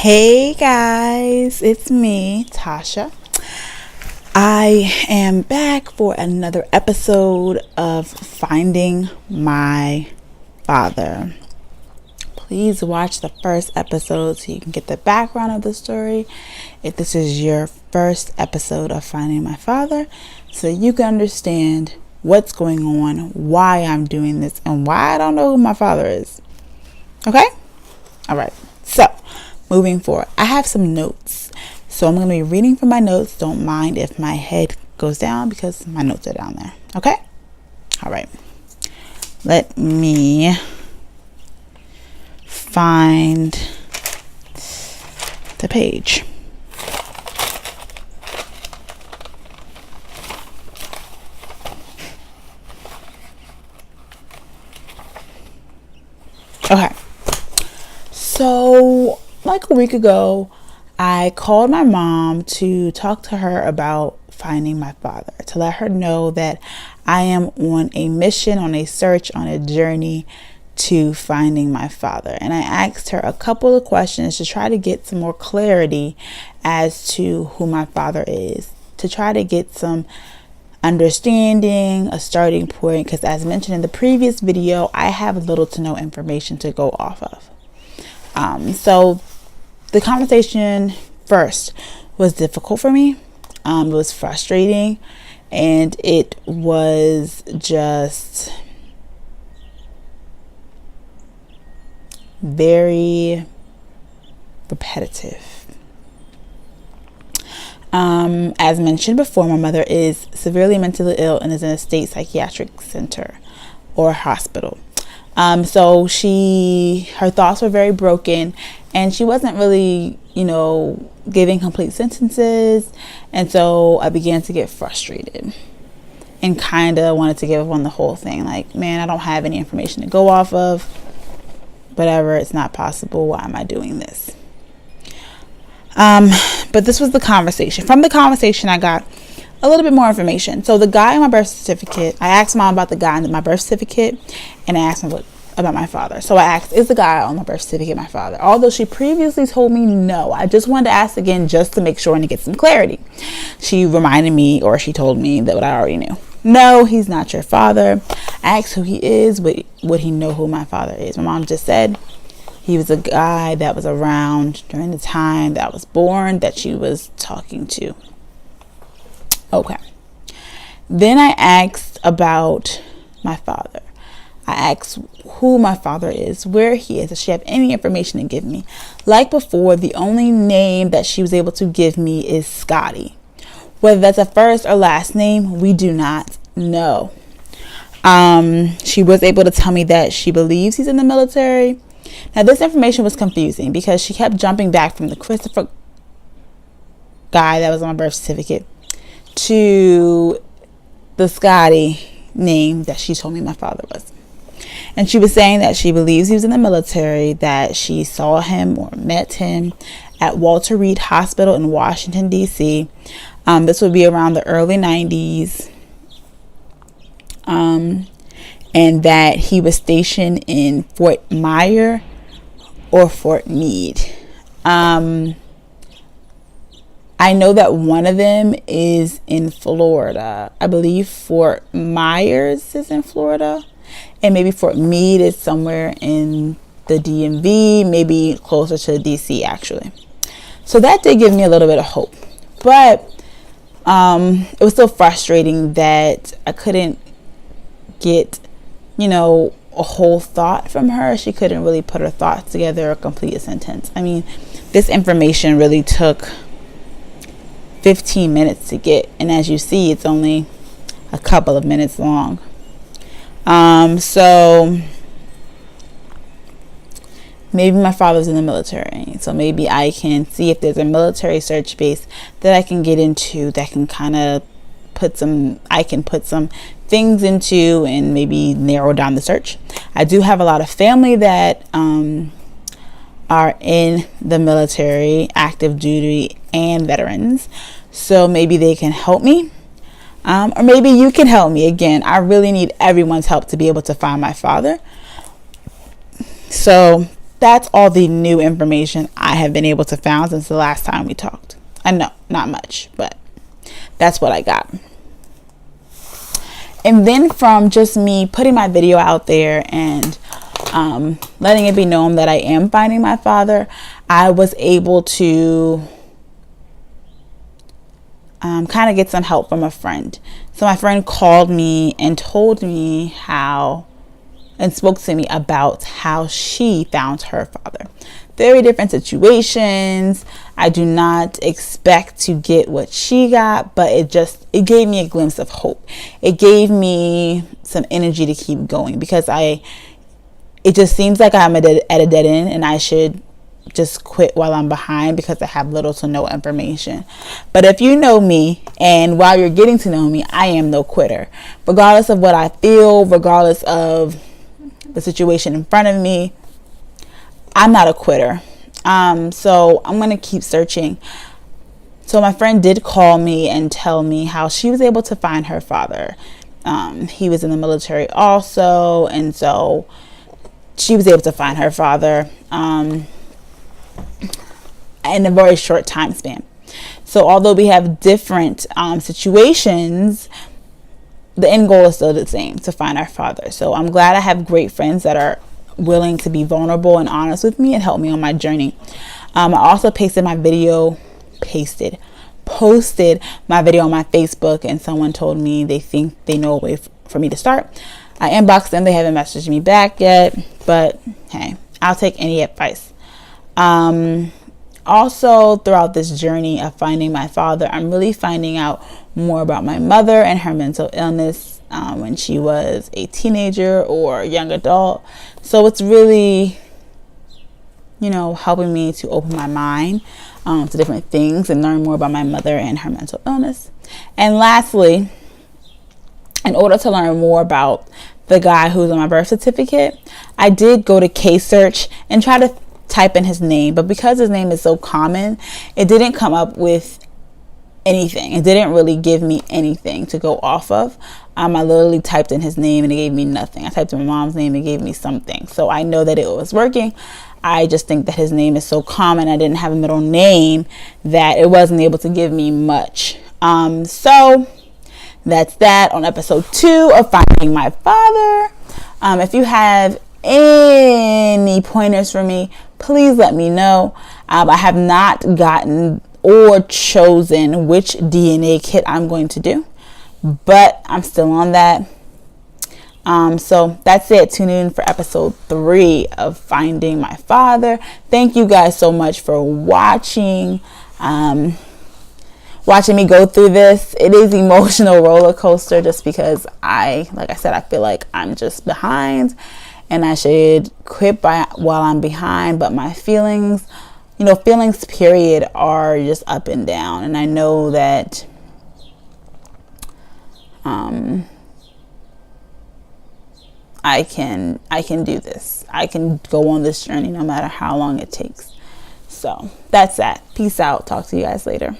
Hey guys, it's me, Tasha. I am back for another episode of Finding My Father. Please watch the first episode so you can get the background of the story. If this is your first episode of Finding My Father, so you can understand what's going on, why I'm doing this, and why I don't know who my father is. Okay? All right. So, moving forward, I have some notes. So I'm going to be reading from my notes. Don't mind if my head goes down because my notes are down there. Okay? All right. Let me find the page. Okay. So, like a week ago, I called my mom to talk to her about finding my father, to let her know that I am on a mission, on a search, on a journey to finding my father. And I asked her a couple of questions to try to get some more clarity as to who my father is, to try to get some understanding, a starting point, because as mentioned in the previous video, I have little to no information to go off of. So the conversation first was difficult for me. It was frustrating, and it was just very repetitive. As mentioned before, my mother is severely mentally ill and is in a state psychiatric center or hospital. So her thoughts were very broken, and she wasn't really, giving complete sentences. And so I began to get frustrated and kind of wanted to give up on the whole thing. Like, man, I don't have any information to go off of. Whatever, it's not possible. Why am I doing this? But this was the conversation. From the conversation, I got a little bit more information. So the guy on my birth certificate, I asked mom about the guy on my birth certificate, and I asked him about my father. So I asked, is the guy on my birth certificate my father? Although she previously told me no. I just wanted to ask again just to make sure and to get some clarity. She reminded me, or she told me that what I already knew. No, he's not your father. I asked who he is, but would he know who my father is? My mom just said he was a guy that was around during the time that I was born that she was talking to. Okay. Then I asked about my father. I asked who my father is, where he is. Does she have any information to give me? Like before, the only name that she was able to give me is Scotty. Whether that's a first or last name, we do not know. She was able to tell me that she believes he's in the military. Now, this information was confusing because she kept jumping back from the Christopher guy that was on my birth certificate to the Scotty name that she told me my father was. And she was saying that she believes he was in the military, that she saw him or met him at Walter Reed Hospital in Washington, D.C. This would be around the early 90s. And that he was stationed in Fort Myer or Fort Meade. I know that one of them is in Florida. I believe Fort Myers is in Florida. And maybe Fort Meade is somewhere in the DMV, maybe closer to DC actually. So that did give me a little bit of hope. But it was still frustrating that I couldn't get, a whole thought from her. She couldn't really put her thoughts together or complete a sentence. I mean, this information really took 15 minutes to get. And as you see, it's only a couple of minutes long. So maybe my father's in the military. So maybe I can see if there's a military search base that I can get into that can kind of put some things into and maybe narrow down the search. I do have a lot of family that are in the military, active duty and veterans. So maybe they can help me. Or maybe you can help me. Again, I really need everyone's help to be able to find my father. So that's all the new information I have been able to find since the last time we talked. I know, not much, but that's what I got. And then from just me putting my video out there and letting it be known that I am finding my father, I was able to kind of get some help from a friend. So my friend called me and told me and spoke to me about how she found her father. Very different situations. I do not expect to get what she got, but it gave me a glimpse of hope. It gave me some energy to keep going, because it just seems like I'm at a dead end and I should just quit while I'm behind because I have little to no information. But if you know me, and while you're getting to know me, I am no quitter. Regardless of what I feel, regardless of the situation in front of me, I'm not a quitter. So I'm going to keep searching. So my friend did call me and tell me how she was able to find her father. He was in the military also, and so she was able to find her father in a very short time span. So although we have different situations, the end goal is still the same, to find our father. So I'm glad I have great friends that are willing to be vulnerable and honest with me and help me on my journey. I also posted my video on my Facebook, and someone told me they think they know a way for me to start. I inboxed them. They haven't messaged me back yet, but hey, I'll take any advice. Also, throughout this journey of finding my father, I'm really finding out more about my mother and her mental illness when she was a teenager or a young adult. So it's really, helping me to open my mind to different things and learn more about my mother and her mental illness. And lastly, in order to learn more about the guy who's on my birth certificate, I did go to case search and try to type in his name, but because his name is so common, it didn't come up with anything. It didn't really give me anything to go off of. I literally typed in his name and it gave me nothing. I typed in my mom's name and it gave me something. So I know that it was working. I just think that his name is so common, I didn't have a middle name, that it wasn't able to give me much. So that's that on episode 2 of Finding My Father. If you have any pointers for me, please let me know. I have not gotten or chosen which DNA kit I'm going to do, but I'm still on that. So that's it. Tune in for episode 3 of Finding My Father. Thank you guys so much for watching me go through this. It is emotional roller coaster, just because I feel like I'm just behind and I should quit while I'm behind, but my feelings period are just up and down, and I know that I can do this. I can go on this journey no matter how long it takes. So that's that. Peace out. Talk to you guys later.